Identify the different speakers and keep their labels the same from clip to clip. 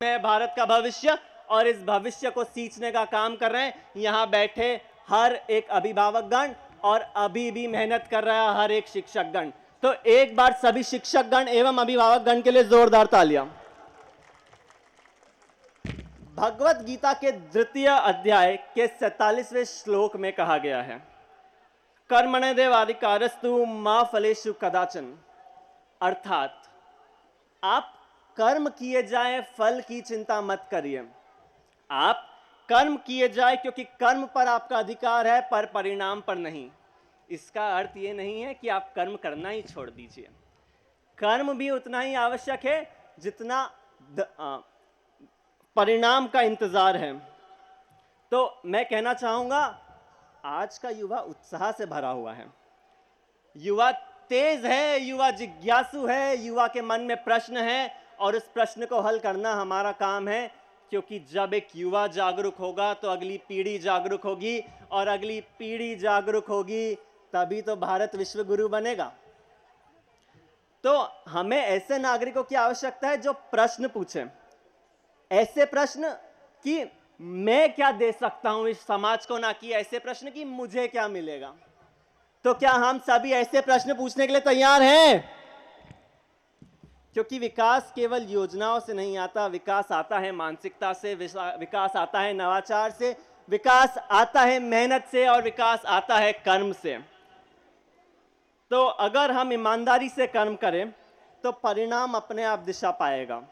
Speaker 1: में भारत का भविष्य और इस भविष्य को सींचने का काम कर रहे हैं यहां बैठे हर एक अभिभावकगण और अभी भी मेहनत कर रहा है हर एक शिक्षकगण। तो एक बार सभी शिक्षकगण एवं अभिभावकगण के लिए जोरदार तालियां। भगवत गीता के द्वितीय अध्याय के 47वें श्लोक में कहा गया है, कर्मण्येवाधिकारस्तु मा फलेषु कदाचन। अर्थात आप कर्म किए जाए, फल की चिंता मत करिए। आप कर्म किए जाए क्योंकि कर्म पर आपका अधिकार है, पर परिणाम पर नहीं। इसका अर्थ यह नहीं है कि आप कर्म करना ही छोड़ दीजिए। कर्म भी उतना ही आवश्यक है जितना परिणाम का इंतजार है। तो मैं कहना चाहूंगा, आज का युवा उत्साह से भरा हुआ है, युवा तेज है, युवा जिज्ञासु है, युवा के मन में प्रश्न है और उस प्रश्न को हल करना हमारा काम है। क्योंकि जब एक युवा जागरूक होगा तो अगली पीढ़ी जागरूक होगी और अगली पीढ़ी जागरूक होगी तभी तो भारत विश्व गुरु बनेगा। तो हमें ऐसे नागरिकों की आवश्यकता है जो प्रश्न पूछें, ऐसे प्रश्न कि मैं क्या दे सकता हूं इस समाज को, ना कि ऐसे प्रश्न कि मुझे क्या मिलेगा। तो क्या हम सभी ऐसे प्रश्न पूछने के लिए तैयार हैं? क्योंकि विकास केवल योजनाओं से नहीं आता, विकास आता है मानसिकता से, विकास आता है नवाचार से, विकास आता है मेहनत से और विकास आता है कर्म से। तो अगर हम ईमानदारी से कर्म करें तो परिणाम अपने आप दिशा पाएगा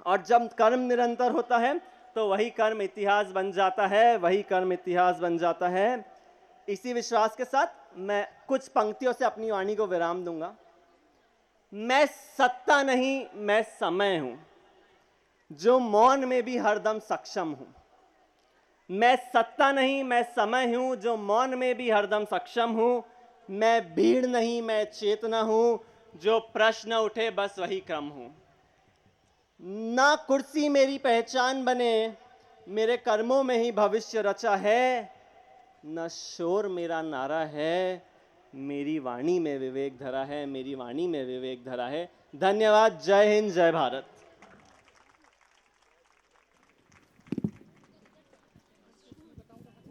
Speaker 1: और जब कर्म निरंतर होता है तो वही कर्म इतिहास बन जाता है, वही कर्म इतिहास बन जाता है। इसी विश्वास के साथ मैं कुछ पंक्तियों से अपनी वाणी को विराम दूंगा। मैं सत्ता नहीं, मैं समय हूं, जो मौन में भी हरदम सक्षम हूं। मैं सत्ता नहीं, मैं समय हूं, जो मौन में भी हरदम सक्षम हूं। मैं भीड़ नहीं, मैं चेतना हूं, जो प्रश्न उठे बस वही क्रम हूं। ना कुर्सी मेरी पहचान बने, मेरे कर्मों में ही भविष्य रचा है। न शोर मेरा नारा है, मेरी वाणी में विवेक धरा है, मेरी वाणी में विवेक धरा है। धन्यवाद। जय हिंद, जय भारत।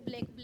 Speaker 2: ब्लैक